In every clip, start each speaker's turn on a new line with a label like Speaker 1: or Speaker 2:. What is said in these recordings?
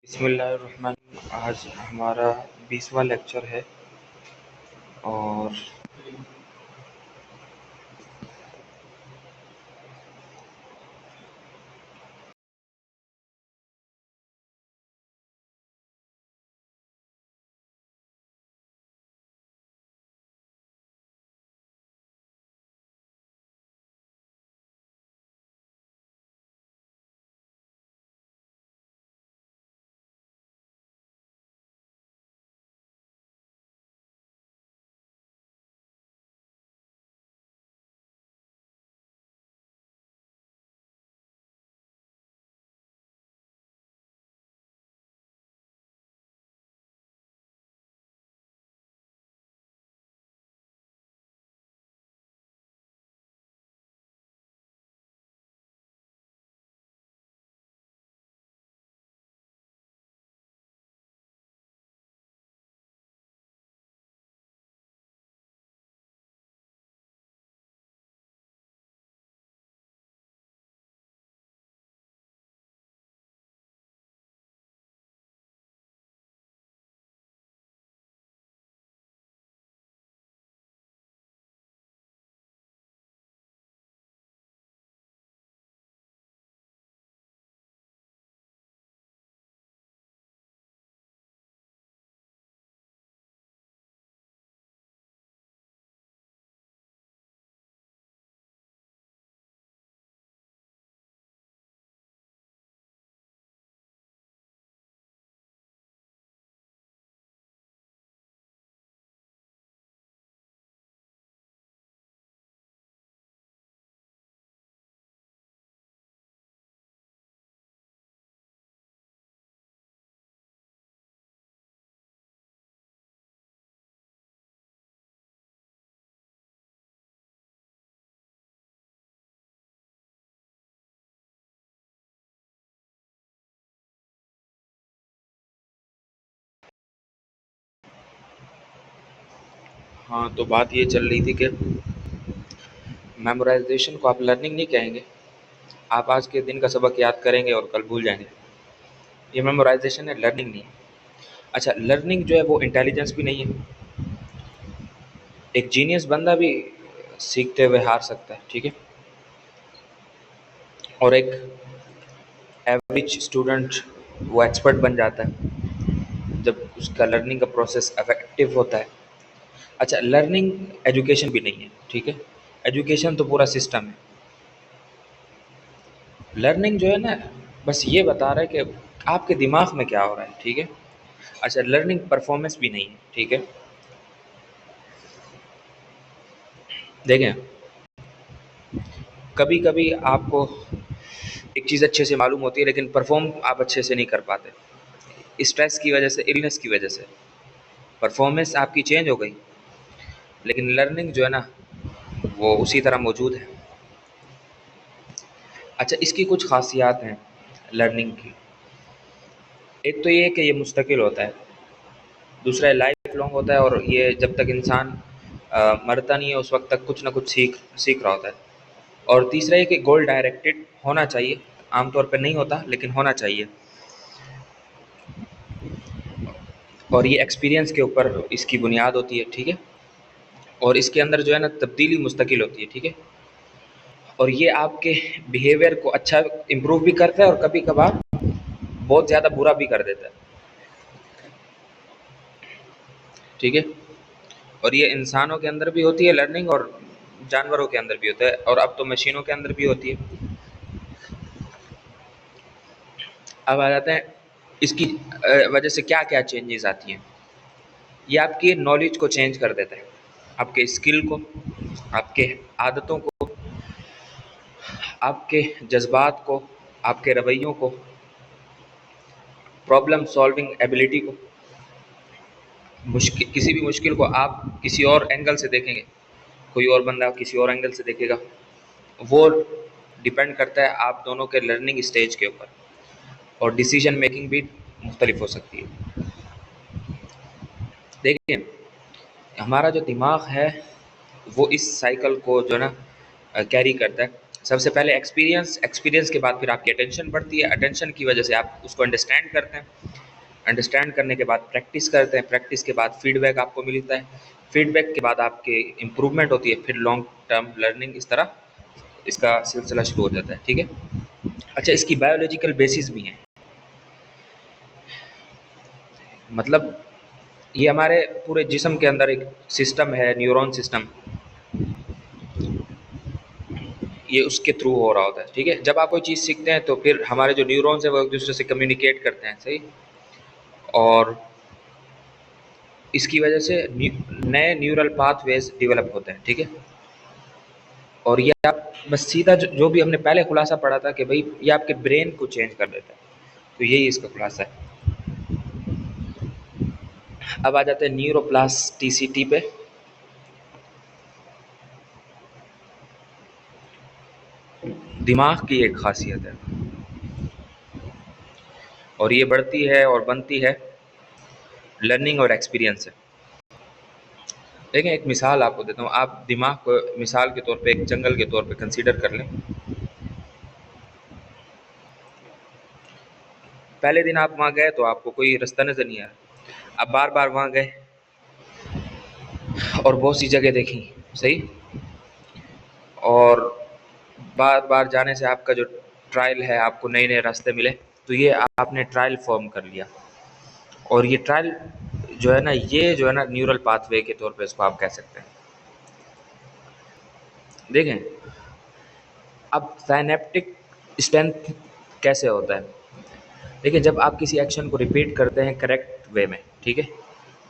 Speaker 1: बिस्मिल्लाहिर्रहमान। आज हमारा 20वां लेक्चर है और हाँ, तो बात ये चल रही थी कि मेमोराइजेशन को आप लर्निंग नहीं कहेंगे। आप आज के दिन का सबक याद करेंगे और कल भूल जाएंगे। ये मेमोराइजेशन है, लर्निंग नहीं है। अच्छा, लर्निंग जो है वो इंटेलिजेंस भी नहीं है। एक जीनियस बंदा भी सीखते हुए हार सकता है, ठीक है। और एक एवरेज स्टूडेंट वो एक्सपर्ट बन जाता है जब उसका लर्निंग का प्रोसेस इफेक्टिव होता है। अच्छा, लर्निंग एजुकेशन भी नहीं है, ठीक है। एजुकेशन तो पूरा सिस्टम है। लर्निंग जो है ना, बस ये बता रहा है कि आपके दिमाग में क्या हो रहा है, ठीक है। अच्छा, लर्निंग परफॉर्मेंस भी नहीं है, ठीक है। देखें, कभी कभी आपको एक चीज़ अच्छे से मालूम होती है लेकिन परफॉर्म आप अच्छे से नहीं कर पाते, स्ट्रेस की वजह से, इलनेस की वजह से परफॉर्मेंस आपकी चेंज हो गई, लेकिन लर्निंग जो है ना वो उसी तरह मौजूद है। अच्छा, इसकी कुछ खासियात हैं लर्निंग की। एक तो ये है कि ये मुस्तकिल होता है, दूसरा है लाइफ लॉन्ग होता है, और ये जब तक इंसान मरता नहीं है उस वक्त तक कुछ ना कुछ सीख सीख रहा होता है। और तीसरा ये कि गोल डायरेक्टेड होना चाहिए। आमतौर पर नहीं होता लेकिन होना चाहिए। और ये एक्सपीरियंस के ऊपर इसकी बुनियाद होती है, ठीक है। और इसके अंदर जो है ना तब्दीली मुस्तकिल होती है, ठीक है। और ये आपके बिहेवियर को अच्छा इम्प्रूव भी करता है और कभी कभार बहुत ज़्यादा बुरा भी कर देता है, ठीक है। और ये इंसानों के अंदर भी होती है लर्निंग, और जानवरों के अंदर भी होता है, और अब तो मशीनों के अंदर भी होती है। अब आ जाते हैं इसकी वजह से क्या क्या चेंजेस आती हैं। ये आपकी नॉलेज को चेंज कर देता है, आपके स्किल को, आपके आदतों को, आपके जज्बात को, आपके रवैयों को, प्रॉब्लम सॉल्विंग एबिलिटी को। मुश्किल, किसी भी मुश्किल को आप किसी और एंगल से देखेंगे, कोई और बंदा किसी और एंगल से देखेगा। वो डिपेंड करता है आप दोनों के लर्निंग स्टेज के ऊपर। और डिसीजन मेकिंग भी मुख्तलिफ हो सकती है। देखिए, हमारा जो दिमाग है वो इस साइकिल को जो है ना कैरी करता है। सबसे पहले एक्सपीरियंस, एक्सपीरियंस के बाद फिर आपकी अटेंशन बढ़ती है, अटेंशन की वजह से आप उसको अंडरस्टैंड करते हैं, अंडरस्टैंड करने के बाद प्रैक्टिस करते हैं, प्रैक्टिस के बाद फीडबैक आपको मिलता है, फीडबैक के बाद आपके इम्प्रूवमेंट होती है, फिर लॉन्ग टर्म लर्निंग, इस तरह इसका सिलसिला शुरू हो जाता है। ठीक है। अच्छा, इसकी बायोलॉजिकल बेसिस भी हैं, मतलब ये हमारे पूरे जिस्म के अंदर एक सिस्टम है, न्यूरॉन सिस्टम, ये उसके थ्रू हो रहा होता है। ठीक है। जब आप कोई चीज़ सीखते हैं तो फिर हमारे जो न्यूरॉन्स हैं वो एक दूसरे से कम्युनिकेट करते हैं, सही, और इसकी वजह से नए न्यूरल पाथवेज डेवलप होते हैं। ठीक है। और ये आप बस सीधा जो भी हमने पहले खुलासा पढ़ा था कि भाई ये आपके ब्रेन को चेंज कर देता है, तो यही इसका खुलासा है। अब आ जाते हैं न्यूरोप्लास्टिसिटी पे। दिमाग की एक खासियत है और ये बढ़ती है और बनती है लर्निंग और एक्सपीरियंस से। देखें, एक मिसाल आपको देता हूँ, आप दिमाग को मिसाल के तौर पे एक जंगल के तौर पे कंसीडर कर लें। पहले दिन आप वहाँ गए तो आपको कोई रास्ता नज़र नहीं आया, आप बार बार वहाँ गए और बहुत सी जगह देखी, सही, और बार बार जाने से आपका जो ट्रायल है, आपको नए नए रास्ते मिले, तो ये आपने ट्रायल फॉर्म कर लिया, और ये ट्रायल जो है ना, ये जो है ना न्यूरल पाथवे के तौर पे इसको आप कह सकते हैं। देखें, अब साइनेप्टिक स्ट्रेंथ कैसे होता है। देखिए, जब आप किसी एक्शन को रिपीट करते हैं करेक्ट वे में, ठीक है,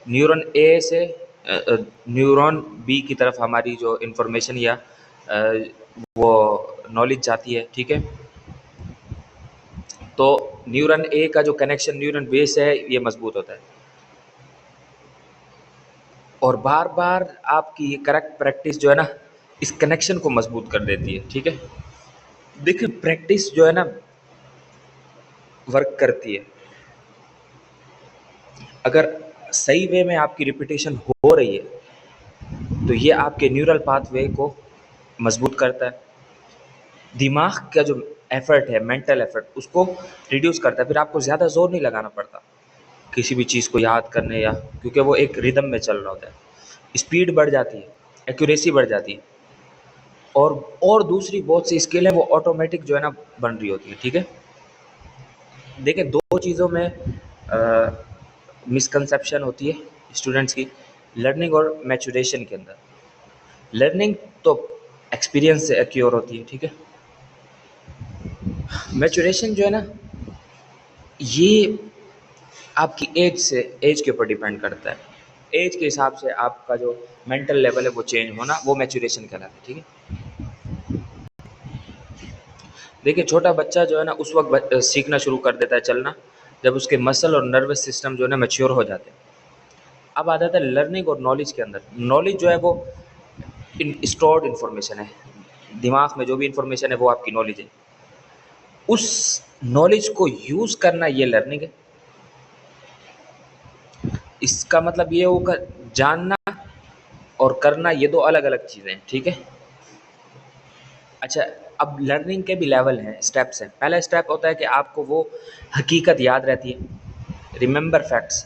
Speaker 1: न्यूरॉन ए से न्यूरॉन बी की तरफ हमारी जो इंफॉर्मेशन या वो नॉलेज जाती है, ठीक है, तो न्यूरॉन ए का जो कनेक्शन न्यूरॉन बी से है ये मजबूत होता है, और बार बार आपकी ये करेक्ट प्रैक्टिस जो है ना इस कनेक्शन को मजबूत कर देती है। ठीक है। देखिए, प्रैक्टिस जो है ना वर्क करती है, अगर सही वे में आपकी रिपीटेशन हो रही है तो ये आपके न्यूरल पाथवे को मजबूत करता है, दिमाग का जो एफर्ट है, मेंटल एफर्ट, उसको रिड्यूस करता है, फिर आपको ज़्यादा जोर नहीं लगाना पड़ता किसी भी चीज़ को याद करने, या क्योंकि वो एक रिदम में चल रहा होता है, स्पीड बढ़ जाती है, एक्यूरेसी बढ़ जाती है, और दूसरी बहुत सी स्किल है वो ऑटोमेटिक जो है ना बन रही होती है। ठीक है। देखिए, दो चीज़ों में मिसकंसेप्शन होती है स्टूडेंट्स की, लर्निंग और मैचुरेशन के अंदर। लर्निंग तो एक्सपीरियंस से एक्योर होती है, ठीक है, मैचुरेशन जो है ना ये आपकी एज के ऊपर डिपेंड करता है, एज के हिसाब से आपका जो मेंटल लेवल है वो चेंज होना, वो मैचुरेशन कहलाता है। ठीक है। देखिए, छोटा बच्चा जो है ना उस वक्त सीखना शुरू कर देता है चलना जब उसके मसल और नर्वस सिस्टम जो है ना मैच्योर हो जाते हैं। अब आ जाता है लर्निंग और नॉलेज के अंदर। नॉलेज जो है वो स्टोर्ड इन्फॉर्मेशन है, दिमाग में जो भी इंफॉर्मेशन है वो आपकी नॉलेज है, उस नॉलेज को यूज़ करना ये लर्निंग है। इसका मतलब ये होगा, जानना और करना ये दो अलग अलग चीज़ें हैं। ठीक है। अच्छा, अब लर्निंग के भी लेवल हैं, स्टेप्स हैं। पहला स्टेप होता है कि आपको वो हकीकत याद रहती है, रिमेंबर फैक्ट्स।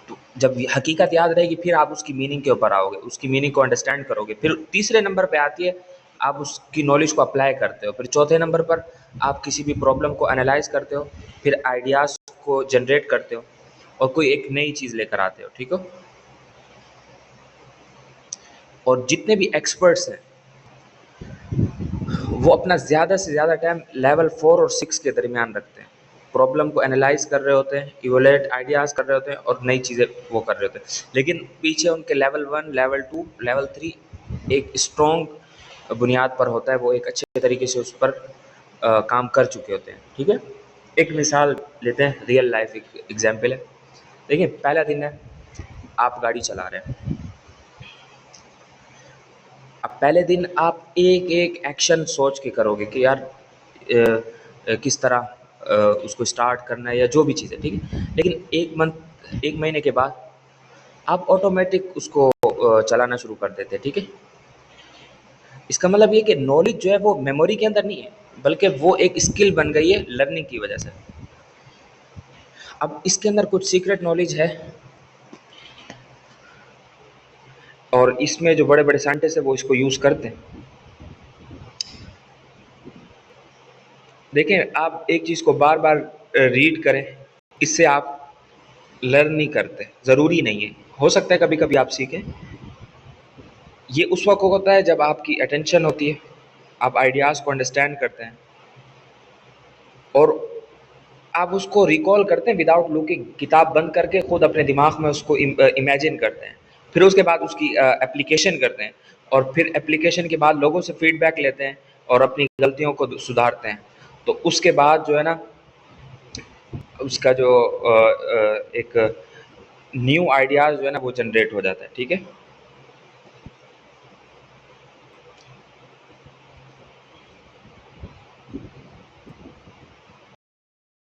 Speaker 1: तो जब हकीकत याद रहेगी फिर आप उसकी मीनिंग के ऊपर आओगे, उसकी मीनिंग को अंडरस्टैंड करोगे। फिर तीसरे नंबर पे आती है आप उसकी नॉलेज को अप्लाई करते हो। फिर चौथे नंबर पर आप किसी भी प्रॉब्लम को एनालाइज करते हो, फिर आइडियाज़ को जनरेट करते हो और कोई एक नई चीज़ लेकर आते हो। ठीक हो। और जितने भी एक्सपर्ट्स हैं वो अपना ज़्यादा से ज़्यादा टाइम लेवल 4 और 6 के दरमियान रखते हैं, प्रॉब्लम को एनालाइज कर रहे होते हैं, इवोलेट आइडियाज़ कर रहे होते हैं और नई चीज़ें वो कर रहे होते हैं। लेकिन पीछे उनके लेवल 1, लेवल 2, लेवल 3 एक स्ट्रॉन्ग बुनियाद पर होता है, वो एक अच्छे तरीके से उस पर काम कर चुके होते हैं। ठीक है। एक मिसाल लेते हैं, रियल लाइफ एक एग्जाम्पल है। देखिए, पहला दिन है, आप गाड़ी चला रहे हैं। अब पहले दिन आप एक एक एक्शन सोच के करोगे कि यार किस तरह उसको स्टार्ट करना है या जो भी चीज़ है, ठीक है। लेकिन एक महीने के बाद आप ऑटोमेटिक उसको चलाना शुरू कर देते हैं। ठीक है। इसका मतलब ये कि नॉलेज जो है वो मेमोरी के अंदर नहीं है, बल्कि वो एक स्किल बन गई है लर्निंग की वजह से। अब इसके अंदर कुछ सीक्रेट नॉलेज है, और इसमें जो बड़े-बड़े साइंटिस्ट हैं वो इसको यूज़ करते हैं। देखें, आप एक चीज़ को बार-बार रीड करें, इससे आप लर्न नहीं करते, ज़रूरी नहीं है। हो सकता है कभी-कभी आप सीखें। ये उस वक़्त होता है जब आपकी अटेंशन होती है, आप आइडियाज़ को अंडरस्टैंड करते हैं और आप उसको रिकॉल करते हैं विदाउट लुकिंग, किताब बंद करके खुद अपने दिमाग में उसको इमेजिन करते हैं। फिर उसके बाद उसकी एप्लीकेशन करते हैं, और फिर एप्लीकेशन के बाद लोगों से फीडबैक लेते हैं और अपनी गलतियों को सुधारते हैं। तो उसके बाद जो है ना, उसका जो एक न्यू आइडियाज़ जो है ना वो जनरेट हो जाता है, ठीक है?